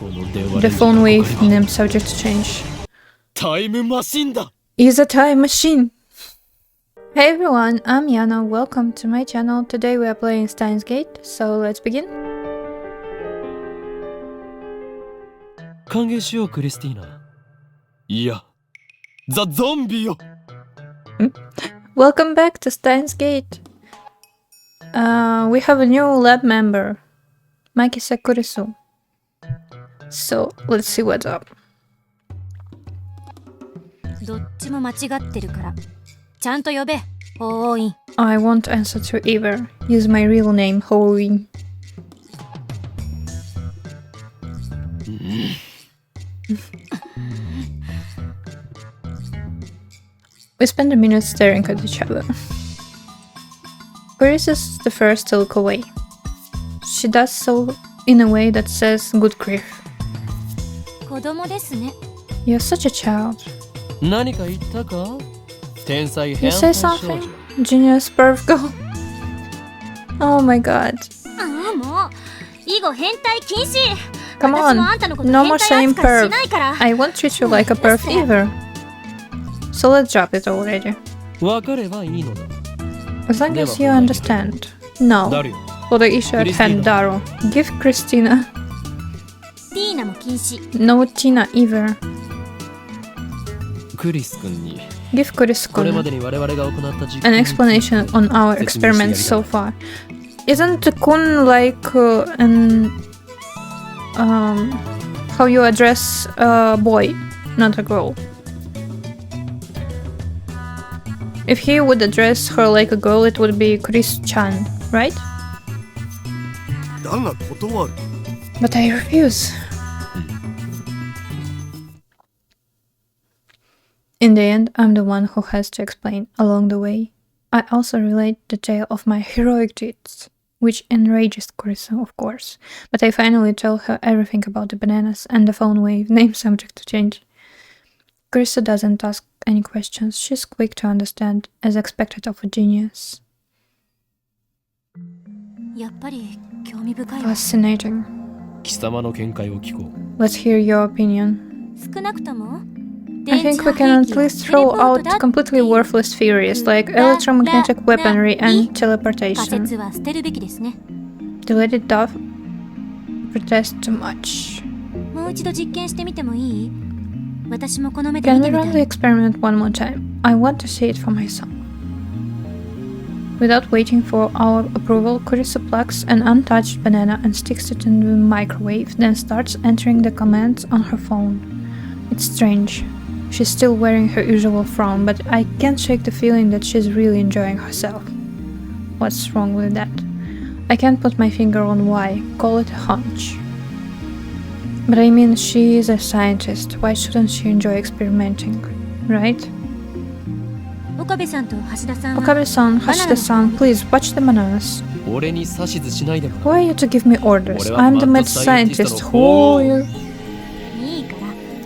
The phone wave name subject to change. Is a time machine! Hey everyone, I'm Yana, welcome to my channel. Today we are playing Steins Gate, so let's begin. 歓迎しようクリスティーナ。いや、ザ・ゾンビよ。Welcome back to Steins Gate. We have a new lab member, Makisa Kurisu. So let's see what's up. どっちも間違ってるから。ちゃんと呼べ、法院。I won't answer to either. Use my real name, Hoin. We spend a minute staring at each other. Chris is the first to look away. She does so in a way that says, "Good grief." 子供ですね。 You're such a child. 何か言ったか？天才 You 変 say 態少 something? 女。 Genius perv girl. Oh my god. ああ、もう以後変態禁止。 Come 私 on. もあんたのこと No 変 more 態 saying 扱い perv. しないから。 I won't treat you like a perv either. So let's drop it already. 分かればいいのだ。 As long as you understand. No. ダルよ。 For the issue at hand, Daro. Give Christina. ティーナも禁止。 No Tina either. クリス君に Give これま Chris でに我々が行った実 an 験 explanation on our experiments so far. Isn't Kun like how you address a boy, not a girl? If he would address her like a girl, it would be Chris-chan, right? だが断る。 But I refuse. In the end, I'm the one who has to explain along the way. I also relate the tale of my heroic deeds, which enrages Carissa, of course, but I finally tell her everything about the bananas and the phone wave, name subject to change. Carissa doesn't ask any questions, she's quick to understand, as expected of a genius. やっぱり興味深いわ。 Fascinating. 貴様の見解を聞こう。 Let's hear your opinion. 少なくとも I think we can at least throw out completely worthless theories like electromagnetic weaponry and 仮 teleportation. 説は捨てるべきですね。 Delete it off. Protest too much. もう一度実験してみてもいい？私もこの目で Can 見 we てみ run た the い。 experiment one more time? I want to see it for myself. Without waiting for our approval, Carissa plucks an untouched banana and sticks it in the microwave, then starts entering the commands on her phone. It's strange. She's still wearing her usual frown, but I can't shake the feeling that she's really enjoying herself. What's wrong with that? I can't put my finger on why, call it a hunch. But I mean, she is a scientist, why shouldn't she enjoy experimenting, right? 岡部さんと橋田さんは Okabe-san, Hashida-san, please watch the bananas. 俺に指図しないでも Who are you to give me orders? I'm the mad scientist. Who are you? いいか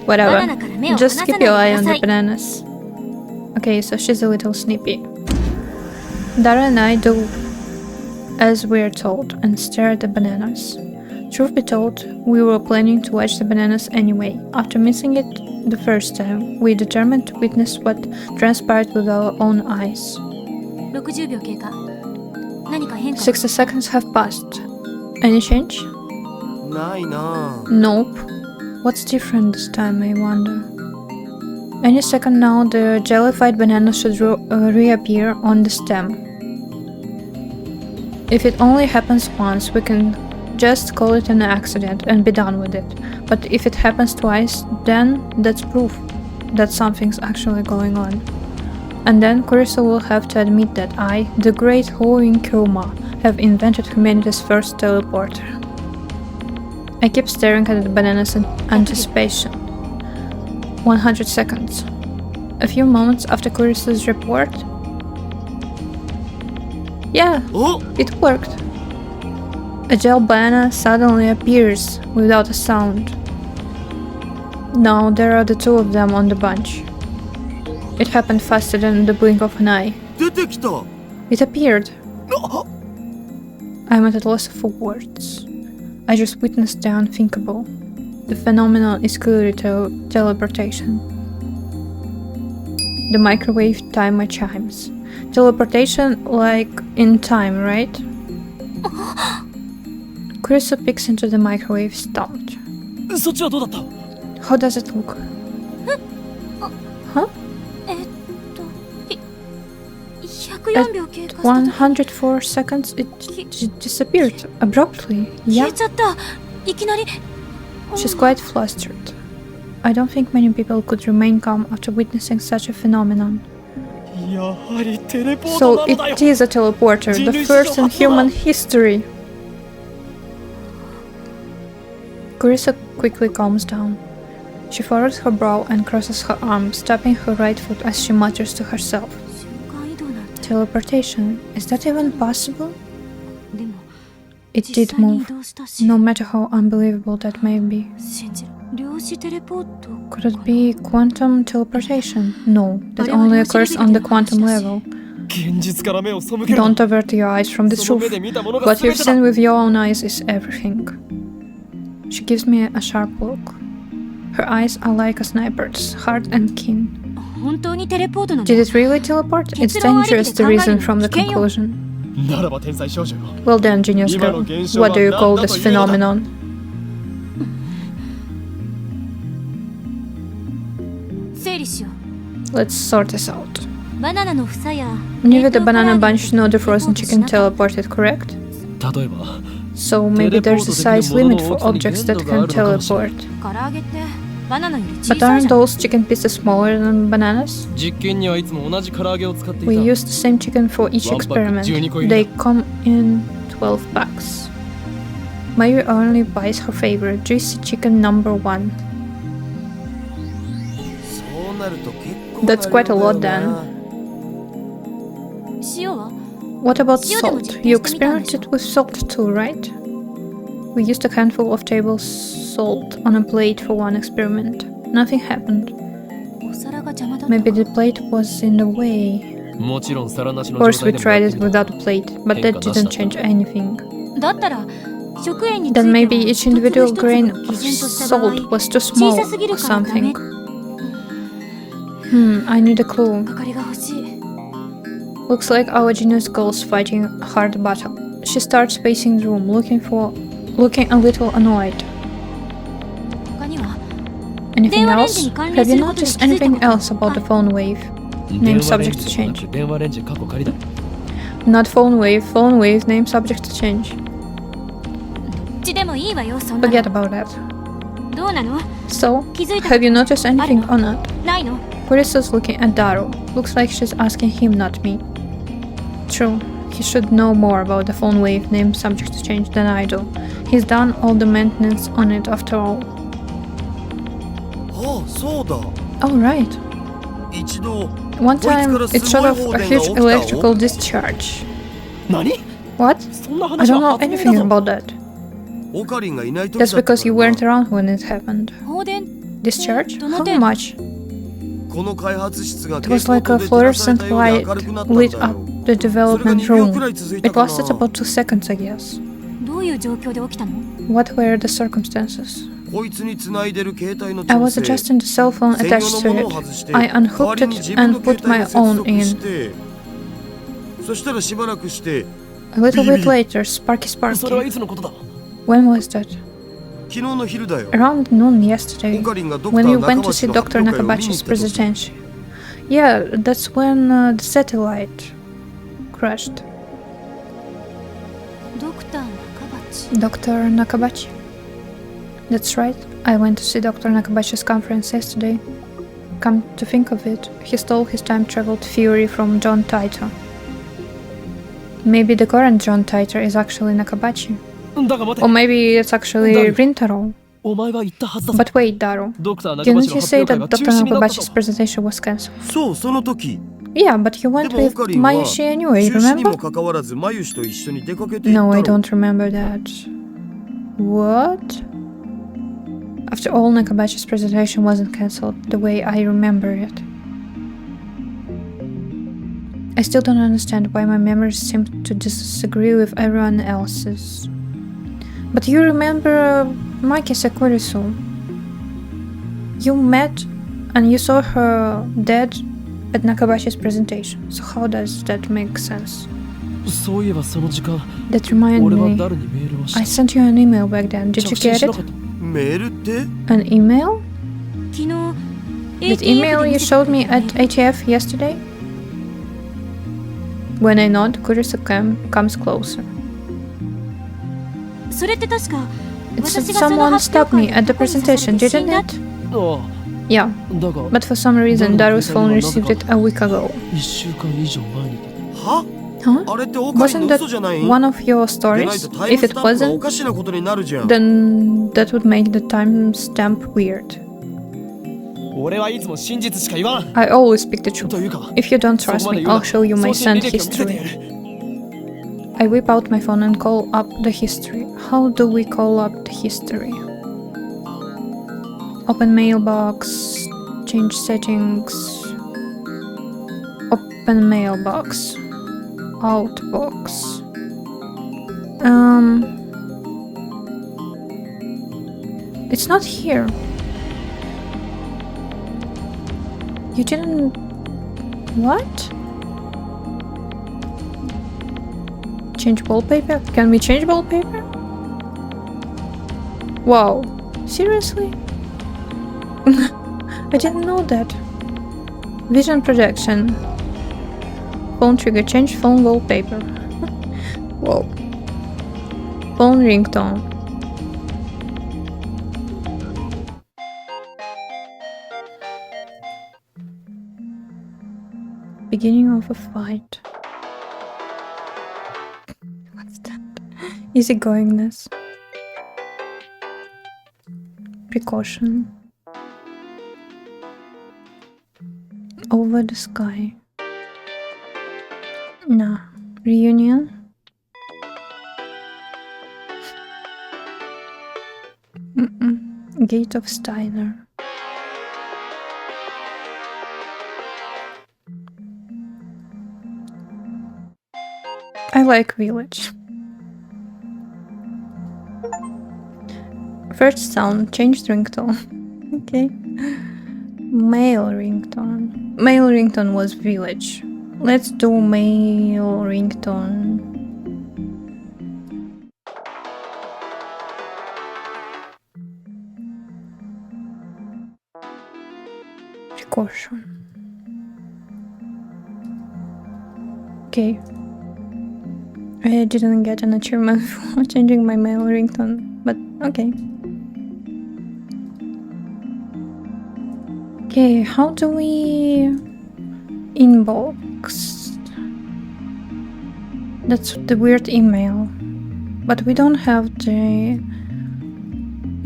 ら Whatever. バナナから目を離 Just さ keep ないで your く eye だ on さ the い。 bananas. Okay, so she's a little snippy. Dara and I do as we're told and stare at the bananas. Truth be told, we were planning to watch the bananas anyway. After missing it the first time, we determined to witness what transpired with our own eyes. 60秒経過。何か変化は？ 60 seconds have passed. Any change? ないな。 Nope. What's different this time, I wonder? Any second now, the jellified banana should reappear on the stem. If it only happens once, we can just call it an accident and be done with it. But if it happens twice, then that's proof that something's actually going on. And then Carissa will have to admit that I, the great Hoin Kuruma, have invented humanity's first teleporter. I keep staring at the bananas in anticipation. 100 seconds. A few moments after Carissa's report. Yeah, お、 it worked. A gel banana suddenly appears without a sound. Now there are the two of them on the bunch. It happened faster than the blink of an eye. 出てきた。 It appeared. あ、 I'm at a loss for words. I just witnessed the unthinkable. The phenomenon is clearly teleportation. The microwave timer chimes. Teleportation like in time, right? Kurisu peeks into the microwave, stumped. そっちはどうだった？ How does it look? Huh? 104秒経過した時104 seconds, it disappeared abruptly. 消 Yeah, えちゃったいきなり she's quite flustered. I don't think many people could remain calm after witnessing such a phenomenon. やはりテレポー So トなのだよ。 it is a teleporter, the first in human history. Kurisu quickly calms down. She furrows her brow and crosses her arms, tapping her right foot as she mutters to herself. 瞬間移動なんて Teleportation? Is that even possible? でも It 実 did 際に移 move, 動したし no matter how unbelievable that may be. 信じる量子テレポート Could it be quantum teleportation? No, that only occurs on the quantum level. 現実から目を背ける。 Don't avert your eyes from the その目 truth. で見たものが What 全 you've てだ。 seen with your own eyes is everything. She gives me a sharp look. Her eyes are like a sniper's, hard and keen. 本当にテレポートなの Did it really teleport? It's dangerous to reason from the conclusion. ならば天才少女よ。 Well then, genius girl, what do you call this phenomenon? 整理しよ Let's sort this out. うバナナの房や Neither the banana bunch nor the frozen chicken teleported, correct? 例えば So maybe there's a size limit for objects that can teleport. 唐揚げってバナナより But 小さい aren't じゃん those chicken pieces smaller than bananas? 実験にはいつも同じ唐揚げを使ってい We た。 use the same chicken for each One pack, experiment. 12個入りだ。 They come in 12 packs. Mayu only buys her favorite, juicy chicken number 1. そうなると結構な That's quite a 量 lot だよな。 then. 塩は What about Yeah, they were salt? just You tasting it on experimented with salt too, right? We used a handful of table salt on a plate for one experiment. Nothing happened. お皿が邪魔だった Maybe the plate was in the way. もちろん皿なし Of の course, 状 we 態でも tried やっ it てみた。 without a plate, but that didn't change anything. だったら食塩について Then は maybe each individual 一粒 grain 一粒 of 基準とした場合 salt was too 小 small さすぎる or からダメ something. I need a clue. 係が欲しい Looks like our genius girl's fighting a hard battle. She starts pacing the room, looking a little annoyed. 他には Anything 電話レンジ else? に関 Have 連す you ることで noticed 気づいた anything こと else about the phone wave? 電話レン subject ジ to じゃな change. く電話レンジ過去仮だ。 Not phone wave, name subject to change. どっちでもいいわよそんなの Forget about that. どうなの So, 気づいた have you noticed anything or not? ないの Kurisu's looking at Daro. Looks like she's asking him, not me. True, he should know more about the phone wave name subject to change than I do. He's done all the maintenance on it after all. ああ、そうだ。 Oh, right. 一度 One time, it showed off a huge electrical discharge. 何？ What? そんな I 話 don't は know 初耳だ anything ぞ。 about that. オカリンがいない時だ That's ったから because you な weren't around when it happened. 放電 Discharge? どの How 点 much? この開発室が It was like a fluorescent light lit up the development room. It lasted about 2 seconds, I guess. どういう状況で起きたの What were the circumstances? こいつに繋いでる携帯の I 調 was 整 adjusting the cell phone 専 attached 用 to のものを外し it. て I 代わ unhooked りに it 自分 and の携 put 帯 my に接 own 続し in. てそしたらしばらくして A little bit Billy. later, Sparky それはい Sparky. つのことだ？ When was that? 昨日の昼だよ Around noon yesterday, オカリンがドクタ when you ー went 中 to see 町の発 Dr. 表会を見に行 Nakabachi's った時 presidency. Yeah, that's when the satellite crashed. ドクター中鉢 Dr. Nakabachi. That's right, I went to see Dr. Nakabachi's conference yesterday. Come to think of it, he stole his time-traveled fury from John Titor. Maybe the current John Titor is actually Nakabachi. だが待て Or。maybe it's actually Daru. Rintaro. お前は言ったはずだぞ。 But wait, Daro. ドクター中町 Didn't の you 発 say 表会 that は中 Dr. 止になった Nakabachi's と。 presentation was cancelled? そうその時 Yeah, but you で went もオ with カリンは Mayushi 中 anyway, 止にも remember? かかわらずマユシと一緒に出かけていった No, I ろ don't remember that. What? After all, Nakabachi's presentation wasn't cancelled the way I remember it. I still don't understand why my memories seem to disagree with everyone else's. But you remember Maki Sakurisu. You met and you saw her dead at Nakabashi's presentation. So how does that make sense? そういえばその時間 That reminded 俺は me. 誰にメールをし I た sent you an email back then. Did 着 you 信 get しな it? かったメールって An email? 昨日 That email you showed me at ATF yesterday? When I nod, Kurisu-cam comes closer. それって確か It's 私がその someone 発表 stopped me 会 at で the 男に刺され presentation, て死ん didn't だ it? あ Yeah, あだが but for some reason Then Daru's phone Kurisu-cam received it a week ago. 1週間以上前には Huh? あれってオカリン Wasn't の that 嘘じゃない one of your でない stories? とタイム If ス it タンプがお wasn't, かしなことになるじゃん then that would make the timestamp weird. 俺はいつも真実しか言わん I always speak the truth. というか If you don't そこ trust まで me, 言うな I'll show you my 送信 sent 履歴を見せてや history. る I whip out my phone and call up the history. How do we call up the history? Open mailbox, change settings, open mailbox, outbox. It's not here. You didn't... What? Change wallpaper? Can we change wallpaper? Wow. Seriously? I didn't know that. Vision projection. Phone trigger. Change phone wallpaper. Whoa. Phone ringtone. Beginning of a fight. What's that? Easygoingness. Precaution. Over the sky. Nah. Reunion. Gate of Steiner. I like Village. First sound, changed ringtone. Okay. Male ringtone. Male ringtone was Village. Let's do male ringtone. Precaution. Okay. I didn't get an achievement for changing my male ringtone, but okay. Okay, how do we inbox? That's the weird email, but we don't have the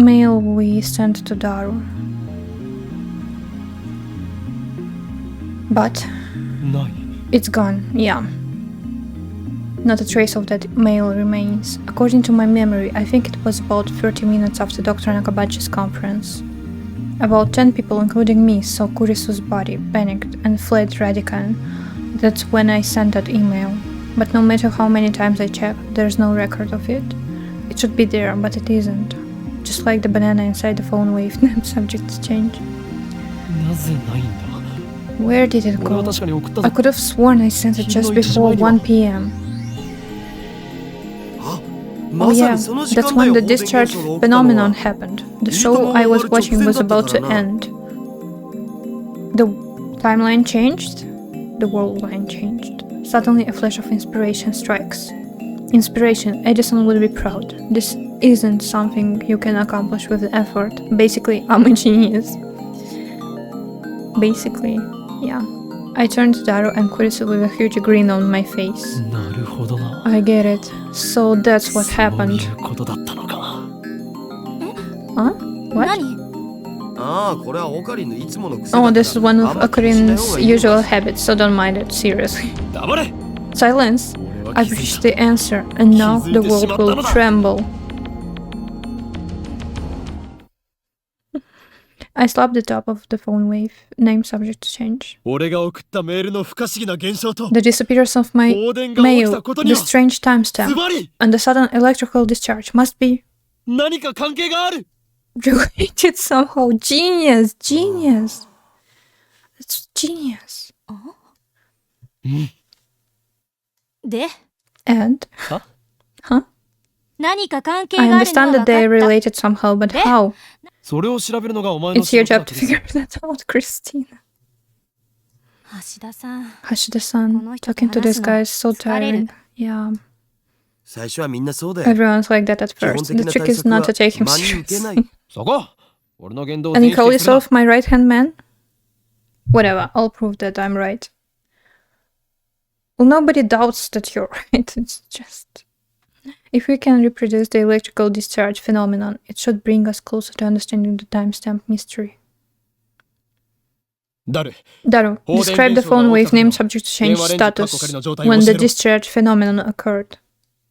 mail we sent to Daru. But ない it's gone, yeah. Not a trace of that mail remains. According to my memory, I think it was about 30 minutes after Dr. Nakabachi's conference. About 10 people, including me, saw Kurisu's body, panicked, and fled Radican. That's when I sent that email. But no matter how many times I checked, there's no record of it. It should be there, but it isn't. Just like the banana inside the phone wave name subjects change. なぜないんだ Where did it 俺は go? 確かに送った I ぞ could have sworn I sent it just before 1 p.m. あ Oh まさ yeah, にその時 that's 間だ when よ the 放電現 discharge 象が起きたの phenomenon は happened. The show I was watching was about to end. The timeline changed. The world line changed. Suddenly a flash of inspiration strikes. Inspiration, Edison would be proud. This isn't something you can accomplish with effort. Basically, I'm a genius. Basically, yeah. I turned to Daru and Kurisu with a huge grin on my face. なるほどな I get it. So that's what そう happened. いうことだったのか Huh? What? 何ああこれはオカリンのいつもの癖だから Oh, this is one あ of んま気にしない方 Akarin's がいいよ usual habits, so don't mind it, seriously. 黙れ Silence. 俺は I've 気づ reached いた the answer, and now the world will 気づいてしまったのだ。 tremble. I slapped the top of the phone wave. Name subject to change. 俺が送ったメールの不可思議な現象と The disappearance of my 放電が起き mail, たことに the は strange ズ timestamp, バリ and the sudden electrical discharge must be... 何か関係がある related somehow. Genius! Genius! That's genius. で、 And? Huh? 何か関係 I があるの understand は that 分か they're った。 related somehow, but how? それを調べるのがお前の It's 仕 your 事 job だ to クリスティ figure that out, Christina. 橋田さん、 Hashida-san, talking to this guy is so tiring. Yeah. 最初はみんなそうだよ。 Everyone's like that at 基本 first. 的 The な trick 対 is 策 not は to take him 真に受けない。 seriously. そこ俺の言動を And 全 you 否 call 定するな yourself my right-hand man? Whatever, I'll prove that I'm right. Well, nobody doubts that you're right. It's just... If we can reproduce the electrical discharge phenomenon, it should bring us closer to understanding the timestamp mystery. 誰 Daru, describe the phone wave name subject to change status when the discharge phenomenon occurred.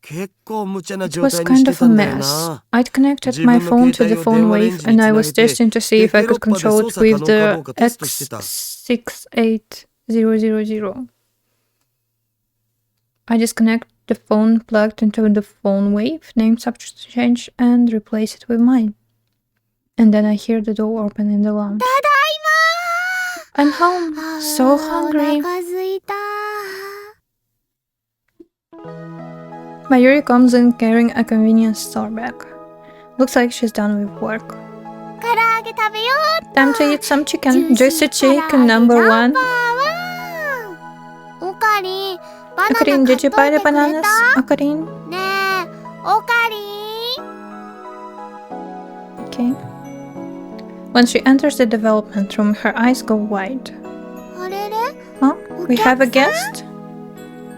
結構無茶な It 状 was 態にし kind て of た a んだよ mess. な。 I'd connected my phone to the phone wave and I was testing to see if I could control it with the X68000. I disconnect the phone plugged into the phone wave, name subject to change, and replace it with mine. And then I hear the door open in the lounge. I'm home, so hungry. Mayuri comes in carrying a convenience store bag. Looks like she's done with work. Time to eat some chicken. Juicy chicken number 1. Akarin, did you buy the bananas? Akarin? Okay. When she enters the development room, her eyes go wide. Huh? We have a guest?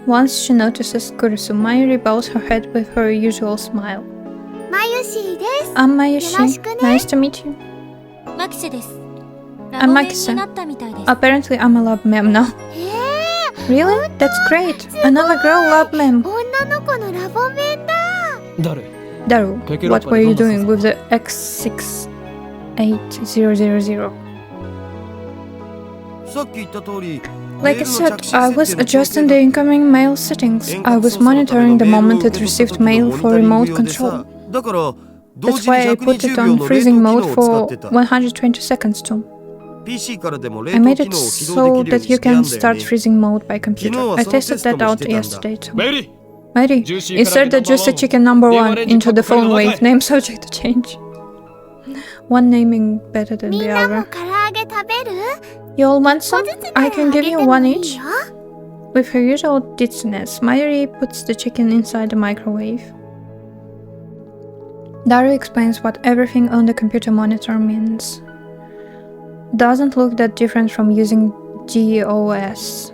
Once she notices Kurisu, Mayuri bows her head with her usual smile. I'm Mayushi. Nice to meet you. マキセです。 I'm Maki-san. ラボメンになったみたいです。 Apparently, I'm a lab mem now. Really? That's great. Another girl lab mem. 誰 Daru, what were you doing with the X68000? さっき言った通り、 Like I said, I was adjusting the incoming mail settings. I was monitoring the moment it received mail for remote control. だから同 That's 時に why I put it 120秒 on の冷凍 freezing 機 mode 能を使 for ってた。 120 seconds too. PC からでも冷 I 凍 made 機 it 能を起 so 動できるよう that に you してあ can んだよ start ね。 freezing mode by computer. I tested that out yesterday too. メイリー Mairi, insert the juicy chicken number 1 into the phone wave. Name subject to change. One naming better than the other. You all want some? I can give you one each. With her usual ditziness, Mayuri puts the chicken inside the microwave. Daru explains what everything on the computer monitor means. Doesn't look that different from using DOS.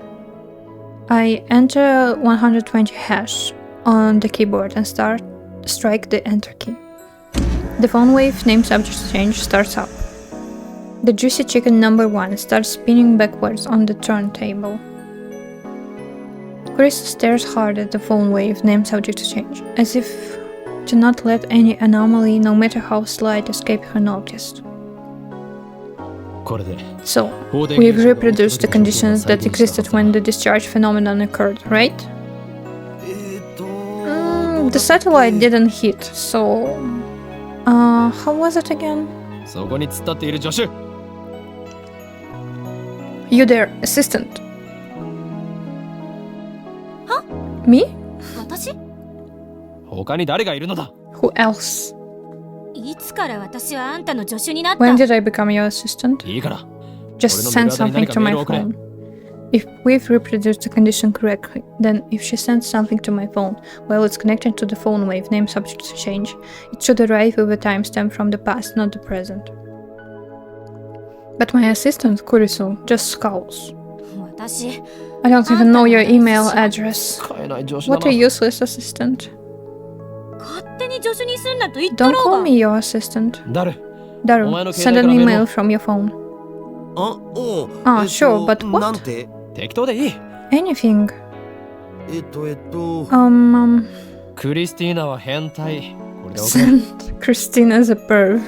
I enter 120 hash on the keyboard and strike the enter key. The phone wave name subject change starts up. The juicy chicken number 1 starts spinning backwards on the turntable. Chris stares hard at the phone wave name subject change, as if to not let any anomaly, no matter how slight, escape her notice. これで So, we've reproduced the conditions that existed when the discharge phenomenon occurred, right? The satellite didn't hit, so... how was it again? そこに突っ立っている助手 You there, assistant. Huh? Me? 私？他に誰がいるのだ Who else? いつから私はあんたの助手になった？ When did I become your assistant? いいから Just send something to my phone. If we've reproduced the condition correctly, then if she sends something to my phone while it's connected to the phone wave name subject to change, it should arrive with a timestamp from the past, not the present. But my assistant, Kurisu, just scowls. 私、 I don't even know your email address. 使えない助手だ What な a useless assistant. 勝手に助手にすんなと言った Don't ろう call が。 me your assistant. 誰 Daru, send an email from your phone. あ、おう。Sure, but what? なんて適当でいい Anything. クリスティーナは変態これで Send Christine as a perv.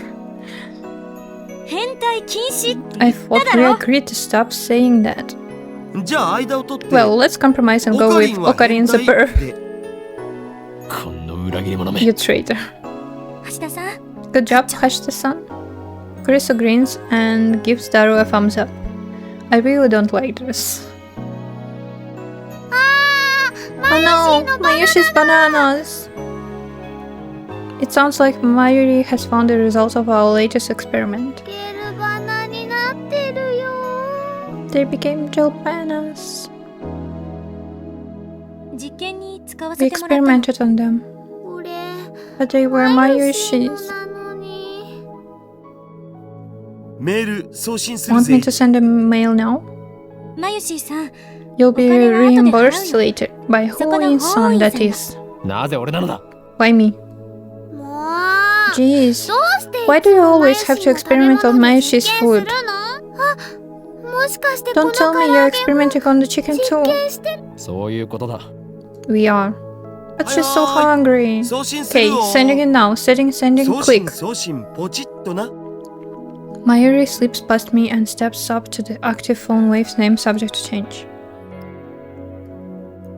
変態禁止って I 言っ thought た we だろ。 agreed to stop saying that. じゃあ間を取って Well, let's compromise and go with Okarin the perv. こんな裏切り者め You traitor. 橋田さん、 Good job, Hashida-san. Chris grins and gives Daru a thumbs up. I really don't like this. Oh no! Mayushi's bananas! It sounds like Mayuri has found the results of our latest experiment. They became gel bananas. We experimented on them. But they were Mayushi's. メール送信する Want ぜ me to send a mail now? マユシーさん、 You'll be お金は後で払うよ。 reimbursed later. By Hoin-san, that is. なぜ俺なのだ By me. Jeez. Why do you always have to experiment on Mayushi's food? Don't tell me you're experimenting on the chicken too. そういうことだ We are. But she's so hungry. 送信する Okay, よ sending it now. Sending 送信 quick. 送信ポチッとな Mayuri slips past me and steps up to the active phone wave's name subject to change.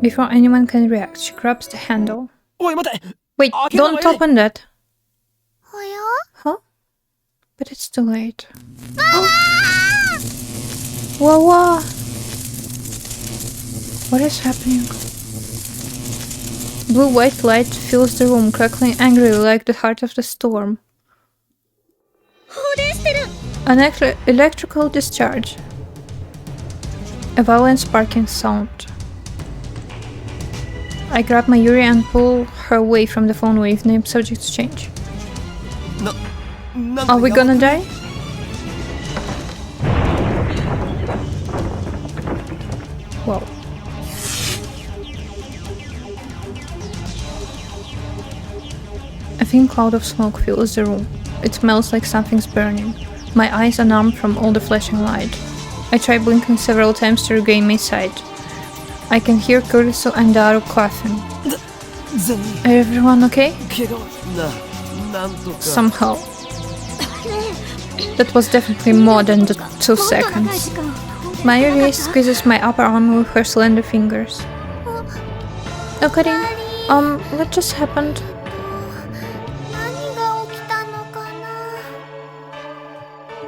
Before anyone can react, she grabs the handle. おい待て Wait, Okay, don't wait. open that. Huh? But it's too late. Whoa, whoa. What is happening? Blue-white light fills the room, crackling angrily like the heart of the storm. An electrical discharge. A violent sparking sound. I grab Mayuri and pull her away from the phone wave named subject to change. なん Are we gonna die? Whoa. A thin cloud of smoke fills the room. It smells like something's burning. My eyes are numb from all the flashing light. I try blinking several times to regain my sight. I can hear Kurisu and Daru coughing. 全員 Everyone okay? 怪我はなんとか Somehow. That was definitely more than the 2 seconds. Mayuri squeezes my upper arm with her slender fingers. Okarin, what just happened?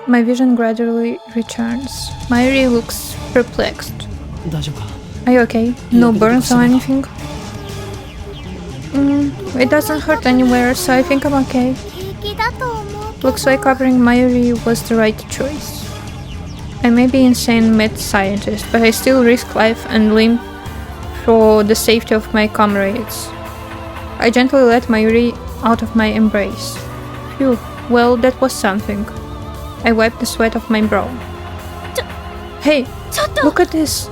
My vision gradually returns. Mayuri looks perplexed. 大丈夫か Are you okay? No burns or anything? It doesn't hurt anywhere, so I think I'm okay. Looks like covering Mayuri was the right choice. I may be insane mad scientist, but I still risk life and limb for the safety of my comrades. I gently let Mayuri out of my embrace. Phew, well, that was something. I wiped the sweat off my brow. Hey, look at this!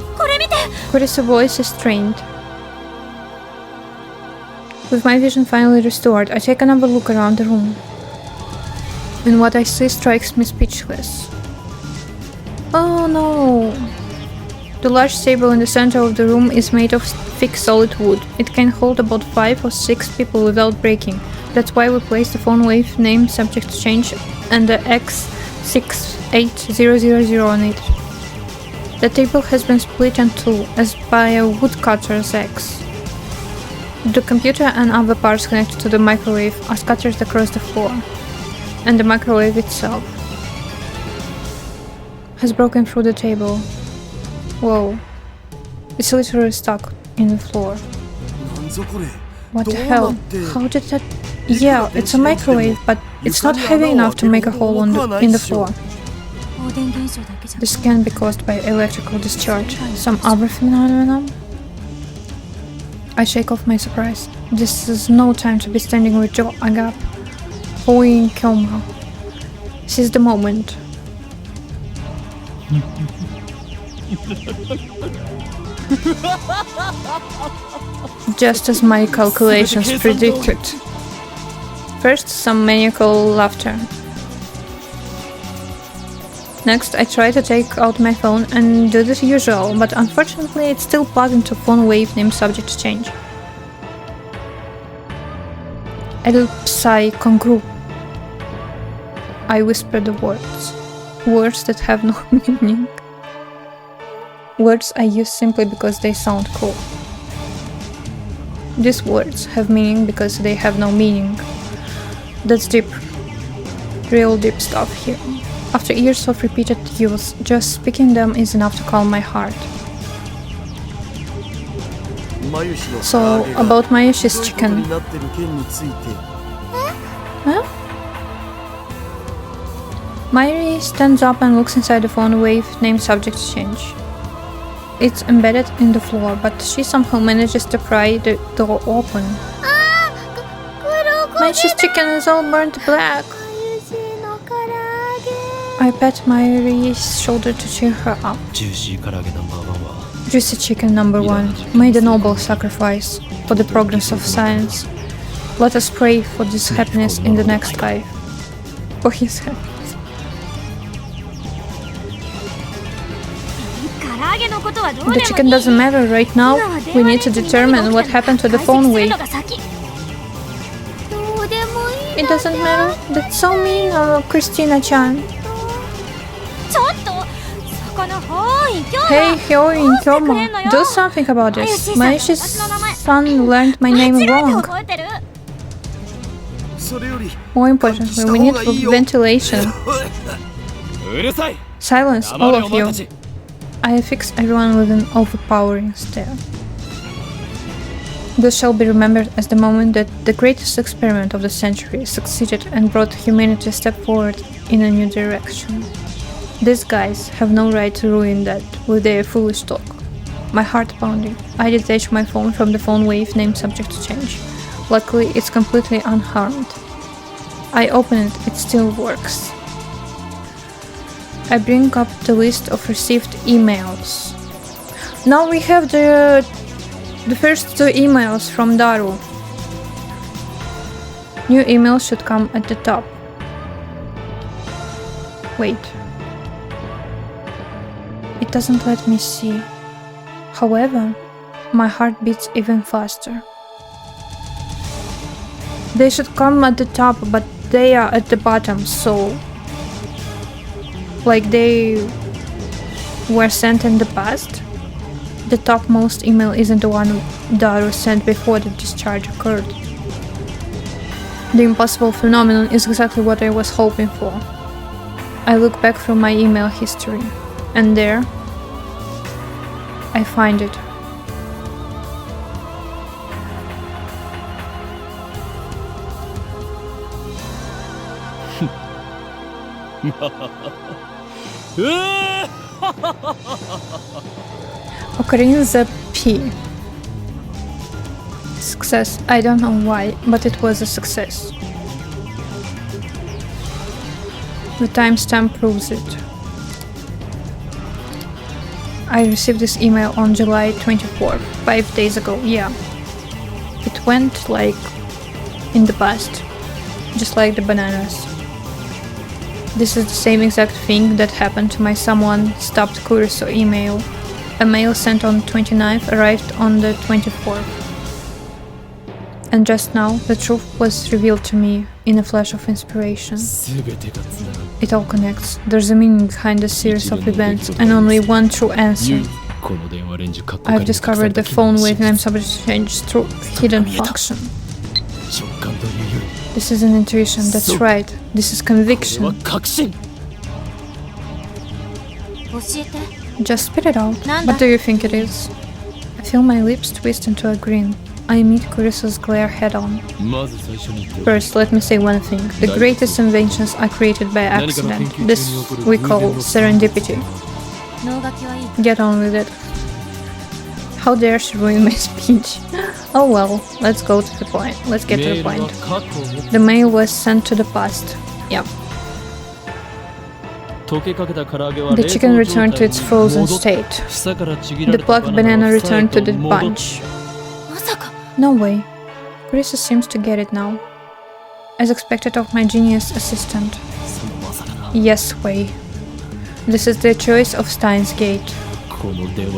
Kuri's voice is strained. With my vision finally restored, I take another look around the room. And what I see strikes me speechless. Oh no! The large table in the center of the room is made of thick solid wood. It can hold about 5 or 6 people without breaking. That's why we place the phone wave name subject to change and the X68000 on it. The table has been split in two, as by a woodcutter's axe. The computer and other parts connected to the microwave are scattered across the floor, and the microwave itself has broken through the table. Whoa. It's literally stuck in the floor. なんぞこれ What the どう hell? なって How did that... Yeah, it's a microwave, but it's not heavy enough to make a hole in the floor. 放電現象だけじゃ This can be caused by electrical discharge. Some other phenomenon? I shake off my surprise. This is no time to be standing with jaw agape. Hoing Kyoma. Seize the moment. Just as my calculations predicted. First, some maniacal laughter. Next, I try to take out my phone and do the usual, but unfortunately it's still plugged into phone wave name subject to change. El Psy Congru. I whisper the words. Words that have no meaning. Words I use simply because they sound cool. These words have meaning because they have no meaning. That's deep. real deep stuff here. After years of repeated use, just speaking them is enough to calm my heart. So, about Mayushi's chicken. Huh? Mayuri stands up and looks inside the phone wave named subject change. It's embedded in the floor, but she somehow manages to pry the door open. Mayushi's chicken is all burnt black. I pat Mayuri's shoulder to cheer her up. Juicy chicken number 1 made a noble sacrifice for the progress of science. Let us pray for this happiness in the next life. For his happiness. The chicken doesn't matter right now. We need to determine what happened to the phone wave. It doesn't matter. That's so mean, Christina-chan. Hey, Hyo in Kyomo, do something about this. Mayushi's son learned my name wrong. More importantly, we need ventilation. Silence, all of you. I affix everyone with an overpowering stare. This shall be remembered as the moment that the greatest experiment of the century succeeded and brought humanity a step forward in a new direction. These guys have no right to ruin that with their foolish talk. My heart pounding, I detach my phone from the phone wave named subject to change. Luckily, it's completely unharmed. I open it, it still works. I bring up the list of received emails. Now we have the first 2 emails from Daru. New email should come at the top. Wait. It doesn't let me see. However, my heart beats even faster. They should come at the top, but they are at the bottom, so... like they were sent in the past? The topmost email isn't the one Daru sent before the discharge occurred. The impossible phenomenon is exactly what I was hoping for. I look back through my email history, and there, I find it. Occurring the P. Success. I don't know why, but it was a success. The timestamp proves it. I received this email on July 24th, 5 days ago, yeah. It went like in the past, just like the bananas. This is the same exact thing that happened to my someone stopped Kuriso email. A mail sent on 29th arrived on the 24th. And just now, the truth was revealed to me in a flash of inspiration. It all connects. There's a meaning behind a series of events, and only one true answer. I've discovered the phone wave name subject change through hidden function. This is an intuition, that's right. This is conviction. Just spit it out. What do you think it is? I feel my lips twist into a grin. I meet Kuriso's glare head-on. First, let me say one thing. The greatest inventions are created by accident. This we call serendipity. Get on with it. How dare she ruin my speech? Oh well, let's go to the point. Let's get to the point. The mail was sent to the past. Yep. The chicken returned to its frozen state. The plucked banana returned to the bunch. No way. Kuriso seems to get it now. As expected of my genius assistant. Yes way. This is the choice of Steinsgate.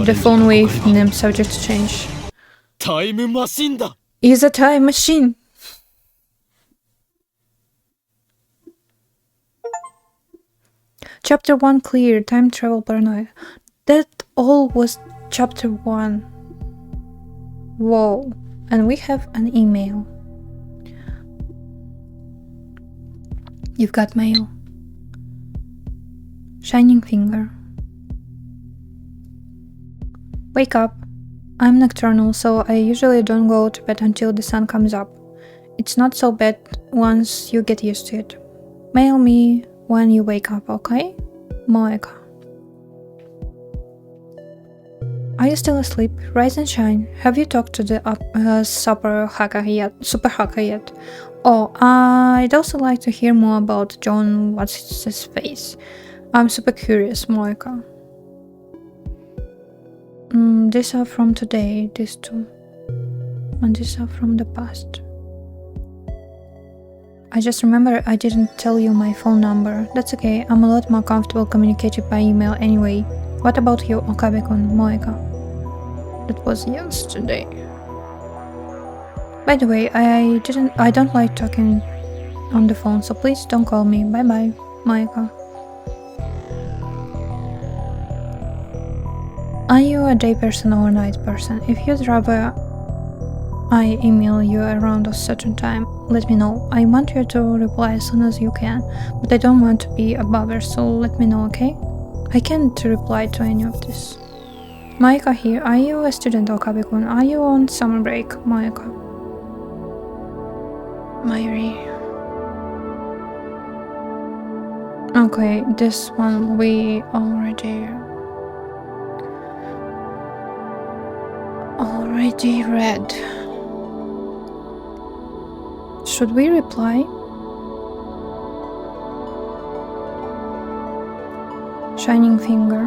The phone wave named subject to change. Is a time machine. Chapter 1 clear, time travel paranoia. That all was chapter 1. Whoa. And we have an email. You've got mail. Shining finger. Wake up. I'm nocturnal, so I usually don't go to bed until the sun comes up. It's not so bad once you get used to it. Mail me when you wake up, okay? Moeka. Are you still asleep? Rise and shine. Have you talked to the super hacker yet? Oh, I'd also like to hear more about John What's-his-face. I'm super curious, Moeka. These are from today, these two. And these are from the past. I just remember I didn't tell you my phone number. That's okay, I'm a lot more comfortable communicating by email anyway. What about you, Okabe-kun, Moeka? That was yesterday. By the way, I don't like talking on the phone, so please don't call me. Bye bye, Moeka. Are you a day person or a night person? If you'd rather I email you around a certain time, let me know. I want you to reply as soon as you can, but I don't want to be a bother, so let me know, okay? I can't reply to any of this. Moeka here. Are you a student, Okabe-kun? Are you on summer break, Moeka? Mayuri. Okay, this one we already read. Should we reply? Shining finger.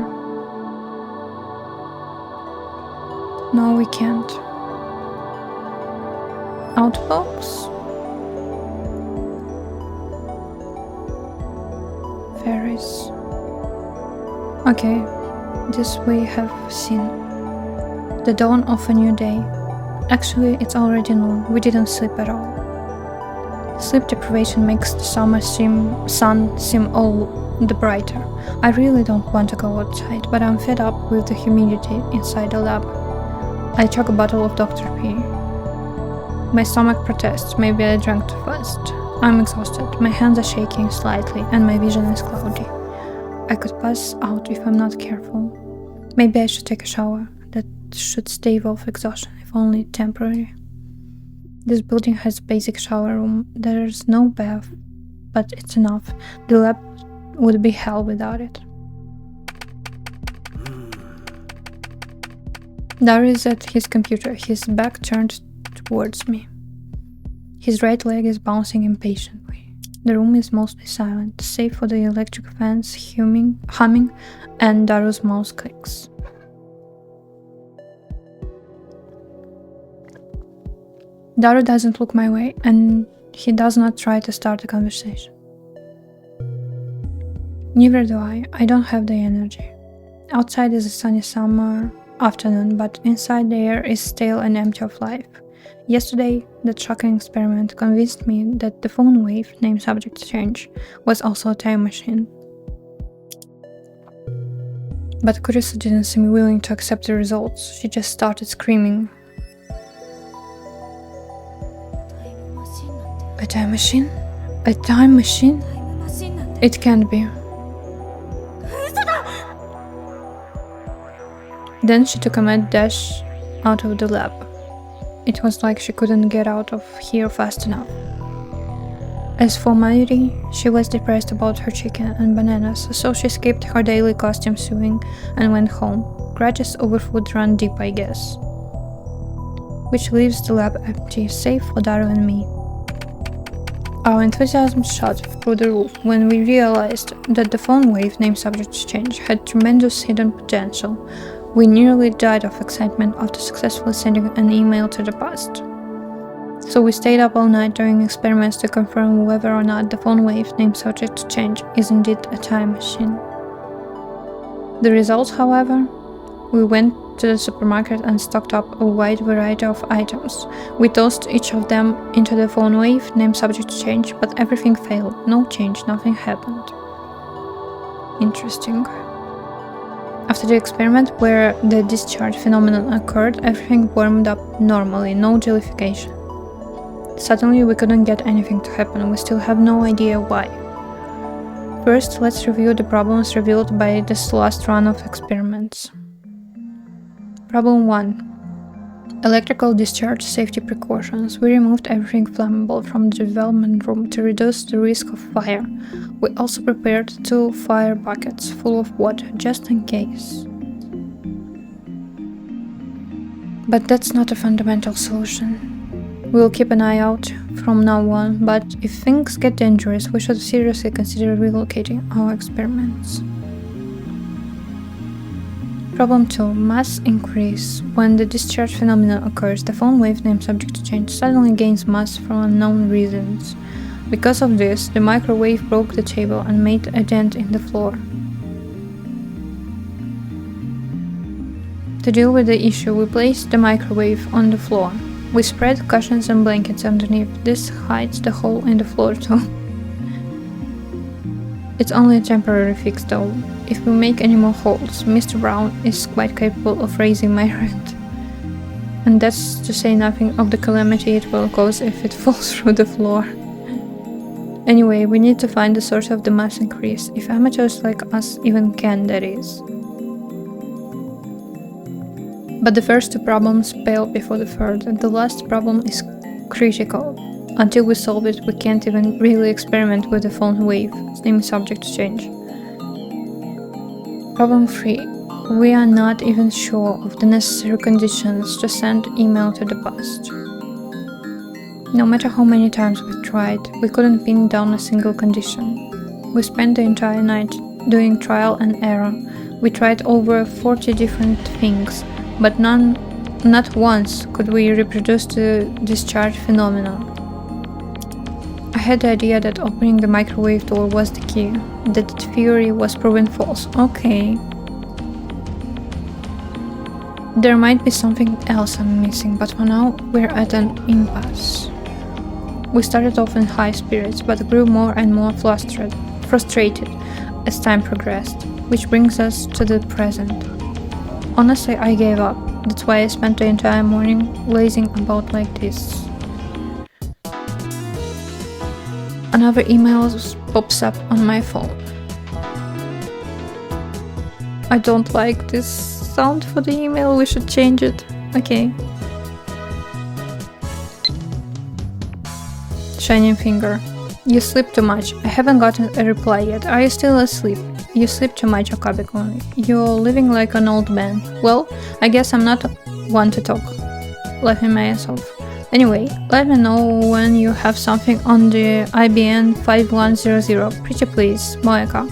No, we can't. Outbox? Fairies. Okay, this we have seen. The dawn of a new day. Actually, it's already noon. We didn't sleep at all. Sleep deprivation makes the sun seem all the brighter. I really don't want to go outside, but I'm fed up with the humidity inside the lab. I chug a bottle of Dr. P. My stomach protests. Maybe I drank too fast. I'm exhausted. My hands are shaking slightly, and my vision is cloudy. I could pass out if I'm not careful. Maybe I should take a shower. That should stave off exhaustion, if only temporary. This building has a basic shower room. There's no bath, but it's enough. The lab would be hell without it. Daru is at his computer, his back turned towards me. His right leg is bouncing impatiently. The room is mostly silent, save for the electric fans humming and Daru's mouse clicks. Daru doesn't look my way, and he does not try to start a conversation. Neither do I. I don't have the energy. Outside is a sunny summer afternoon, but inside the air is stale and empty of life. Yesterday, that shocking experiment convinced me that the phone wave, name subject change, was also a time machine. But Kurisu didn't seem willing to accept the results. She just started screaming. A time machine? A time machine? It can't be. Then she took a mad dash out of the lab. It was like she couldn't get out of here fast enough. As for Mayuri, she was depressed about her chicken and bananas, so she skipped her daily costume sewing and went home. Grudges over food run deep, I guess. Which leaves the lab empty, save for Daru and me. Our enthusiasm shot through the roof when we realized that the phone wave name subject change had tremendous hidden potential. We nearly died of excitement after successfully sending an email to the past. So we stayed up all night during experiments to confirm whether or not the phone wave name subject change is indeed a time machine. The results, however, we went to the supermarket and stocked up a wide variety of items. We tossed each of them into the phone wave name subject change, but everything failed. No change, nothing happened. Interesting. After the experiment where the discharge phenomenon occurred, everything warmed up normally, no jellification. Suddenly we couldn't get anything to happen, we still have no idea why. First, let's review the problems revealed by this last run of experiments. Problem 1. Electrical discharge safety precautions. We removed everything flammable from the development room to reduce the risk of fire. We also prepared 2 fire buckets full of water, just in case. But that's not a fundamental solution. We'll keep an eye out from now on, but if things get dangerous, we should seriously consider relocating our experiments. Problem 2. Mass increase. When the discharge phenomenon occurs, the phone wave name subject to change suddenly gains mass for unknown reasons. Because of this, the microwave broke the table and made a dent in the floor. To deal with the issue, we placed the microwave on the floor. We spread cushions and blankets underneath. This hides the hole in the floor too. It's only a temporary fix though. If we make any more holes, Mr. Brown is quite capable of raising my rent. And that's to say nothing of the calamity it will cause if it falls through the floor. Anyway, we need to find the source of the mass increase, if amateurs like us even can, that is. But the first 2 problems pale before the third, and the last problem is critical. Until we solve it, we can't even really experiment with the phone wave, name subject to change. Problem 3. We are not even sure of the necessary conditions to send email to the past. No matter how many times we tried, we couldn't pin down a single condition. We spent the entire night doing trial and error. We tried over 40 different things, but not once could we reproduce the discharge phenomenon. I had the idea that opening the microwave door was the key, that the theory was proven false. Okay. There might be something else I'm missing, but for now we're at an impasse. We started off in high spirits, but grew more and more frustrated as time progressed, which brings us to the present. Honestly, I gave up. That's why I spent the entire morning lazing about like this. Another email pops up on my phone. I don't like this sound for the email, we should change it. Okay. Shining finger. You sleep too much. I haven't gotten a reply yet. Are you still asleep? You sleep too much, Okabekon. You're living like an old man. Well, I guess I'm not one to talk. Laughing myself. Anyway, let me know when you have something on the IBN 5100. Pretty please, Moeka.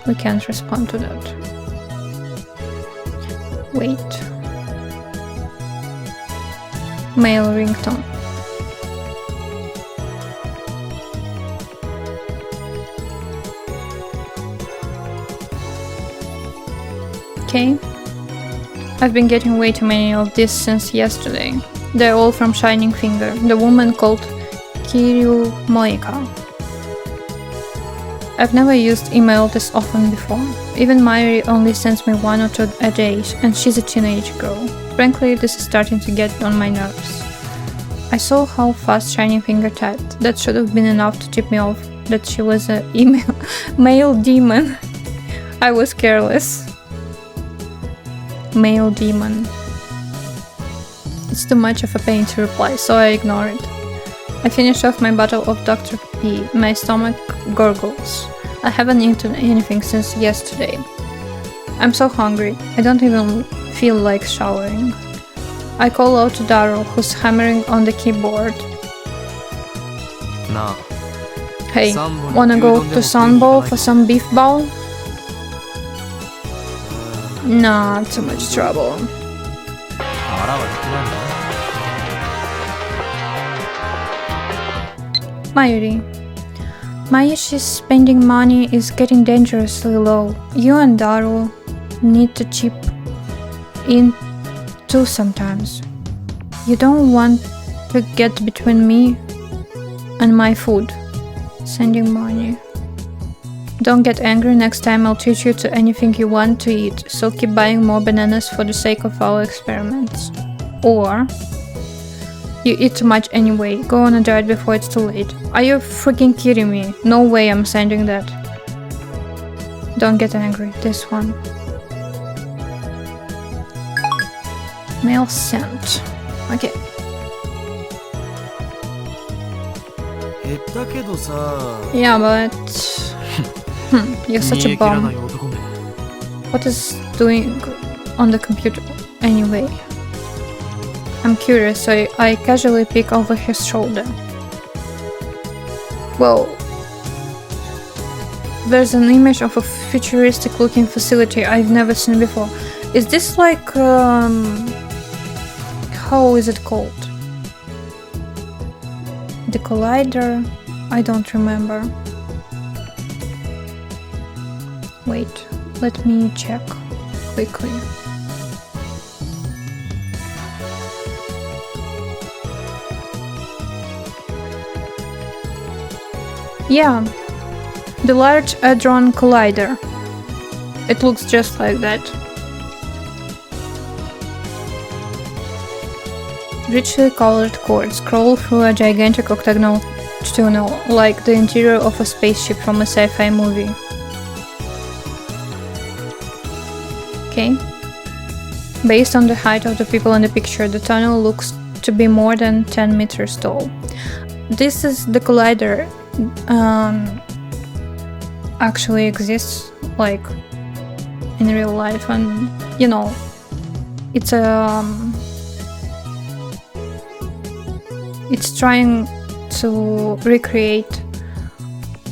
We can't respond to that. Wait. Mail ringtone. Okay. I've been getting way too many of this since yesterday. They're all from Shining Finger, the woman called Kiryu Moeka. I've never used email this often before. Even Mayuri only sends me 1 or 2 a day, and she's a teenage girl. Frankly, this is starting to get on my nerves. I saw how fast Shining Finger typed. That should have been enough to tip me off that she was a mail demon. I was careless. Mail demon. It's too much of a pain to reply, so I ignore it. I finished off my bottle of Dr. P. My stomach gurgles. I haven't eaten anything since yesterday. I'm so hungry, I don't even feel like showering. I call out to Daryl, who's hammering on the keyboard. Nah. Hey, wanna go to Sunbow for some beef bowl? Nah, too much trouble. Mayuri. Mayushi's spending money is getting dangerously low. You and Daru need to chip in too sometimes. You don't want to get between me and my food. Sending money. Don't get angry, next time I'll treat you to anything you want to eat, so keep buying more bananas for the sake of our experiments. Or You eat too much anyway. Go on a diet before it's too late. Are you freaking kidding me? No way I'm sending that. Don't get angry. This one. Mail sent. Okay. 減ったけどさ Yeah, but... You're such a 煮え切ら bum. ない男め What is doing on the computer anyway? I'm curious, so I casually peek over his shoulder. Whoa. There's an image of a futuristic looking facility I've never seen before. Is this like, how is it called? The collider? I don't remember. Wait, let me check quickly. Yeah, the Large Hadron Collider. It looks just like that. Richly colored cords scroll through a gigantic octagonal tunnel, like the interior of a spaceship from a sci-fi movie. Okay. Based on the height of the people in the picture, the tunnel looks to be more than 10 meters tall. This is the collider. Actually exists like in real life, and you know, it's trying to recreate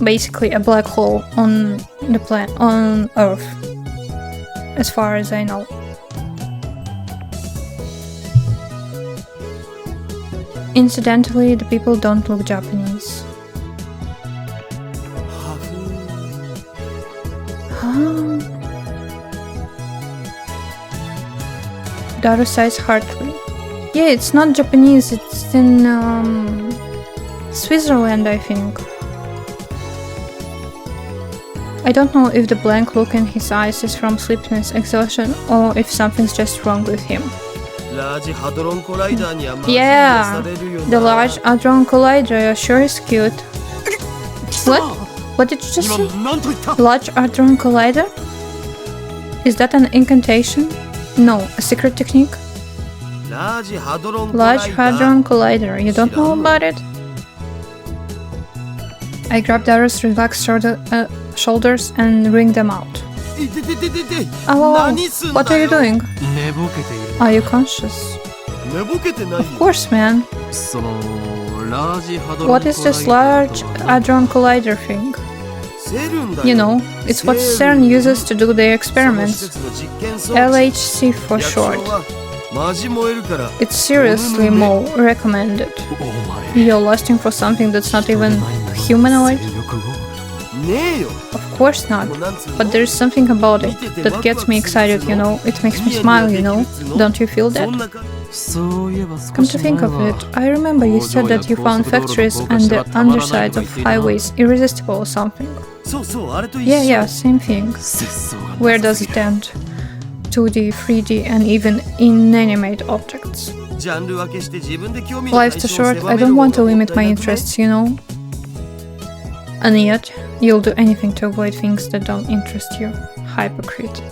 basically a black hole on the on Earth, as far as I know. Incidentally, the people don't look Japanese. Daughter sighs heartily. Yeah, it's not Japanese, it's in Switzerland, I think. I don't know if the blank look in his eyes is from sleepiness, exhaustion, or if something's just wrong with him. Yeah, the Large Hadron Collider sure is cute. What? What did you just say? なんと言った Large Hadron Collider? Is that an incantation? No, a secret technique? Large Hadron Collider, you don't know about it? I grab Dara's relaxed shoulders and wring them out. Oh, what are you doing? 寝ぼけている Are you conscious? 寝ぼけてない Of course, man. そのラージハドロン What is this Large Hadron Collider thing? セルンだ You よ know, it's what CERN uses to do their experiments. LHC for short. It's seriously more recommended. お前 You're lusting for something that's not even humanoid? 性欲語 ねえよ Of course not. But there's something about it that gets me excited, you know? It makes me smile, you know? Don't you feel that? そういえば少 Come し to 前 think of は it, I remember you said that you found factories and the undersides of highways irresistible or something. そうそうあれと一緒 Yeah, yeah, same thing. 節操が Where does it end? 2D, 3D, and even inanimate objects. ジャンル分けして自分で興味の Life's 対 too 象を short, 狭 I める don't 方 want が to もっ limit た my いなくね interests, you know? And yet, you'll do anything to avoid things that don't interest you. Hypocrite.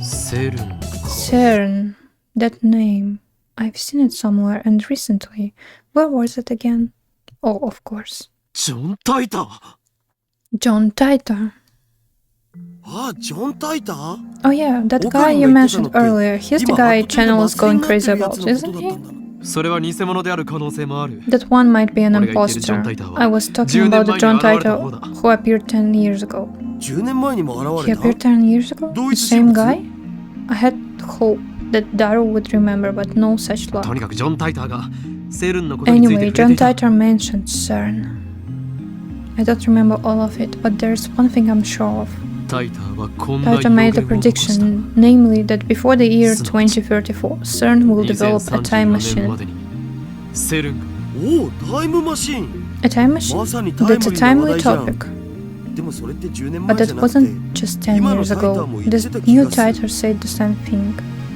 セルン CERN. That name. I've seen it somewhere and recently. Where was it again? Oh, of course. ジョン・タイター John Titor. あジョン・タイター Oh yeah, that guy you mentioned earlier. He's the guy channel is going crazy about, isn't he? それは偽物である可能性もある That one might be an imposter. I was talking about the John Titor who appeared 10 years ago. 10年前にも He 現れ appeared た 10 years ago? The 同一 same 人物 guy? I had hope that Daru would remember, but no such と luck. にかくジョン・タイターがセルンのことについて Anyway, 触れ John ていた Titor mentioned CERN. I don't remember all of it, but there's one thing I'm sure of. タイターはこんな予 Titor 言 made a を残した prediction, namely that before the year 2034, CERN will develop a time 2034年ま machine. でにセルンがおおタイムマシーン A time machine? まさにタイ That's ム a リーな timely 話題じゃん topic. でもそれって10年 But 前じ that ゃなくて wasn't just 10 years ago. This new Titor said the same thing.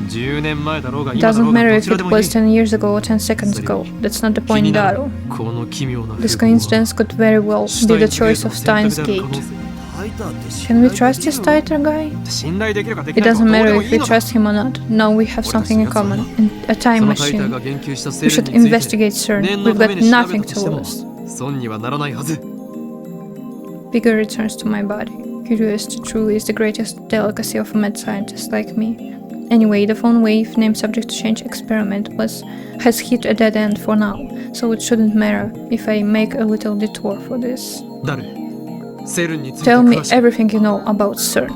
10年前だろうが It 今だ doesn't ろうが matter ど if ちらで it もいい was 10 years ago or 10 seconds ago. That's not the 気に point, なる Daru. この奇妙な This 風貌は coincidence could very well be the choice of Steins Gate. タイターって信 Can we 頼 trust で this きるの？ Tighter guy? 信頼できるかでき It ないか doesn't はどう matter でも if い we いのだ trust him or not. Now we have something in common. A そ time のタイター machine. が言及した We セル should について investigate CERN. 念 We've のた got めに調べ nothing たとして to も lose. 損にはならないはず Vigor returns to my body. Curiosity truly is the greatest delicacy of a mad scientist like me. Anyway, the phone wave named subject to change experiment has hit a dead end for now, so it shouldn't matter if I make a little detour for this. 誰セルについて Tell me 詳しく everything you know about CERN.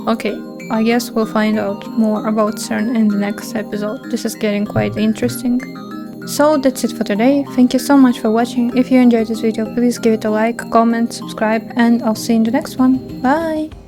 Okay, I guess we'll find out more about CERN in the next episode. This is getting quite interesting. So that's it for today. Thank you so much for watching. If you enjoyed this video, please give it a like, comment, subscribe, and I'll see you in the next one. Bye!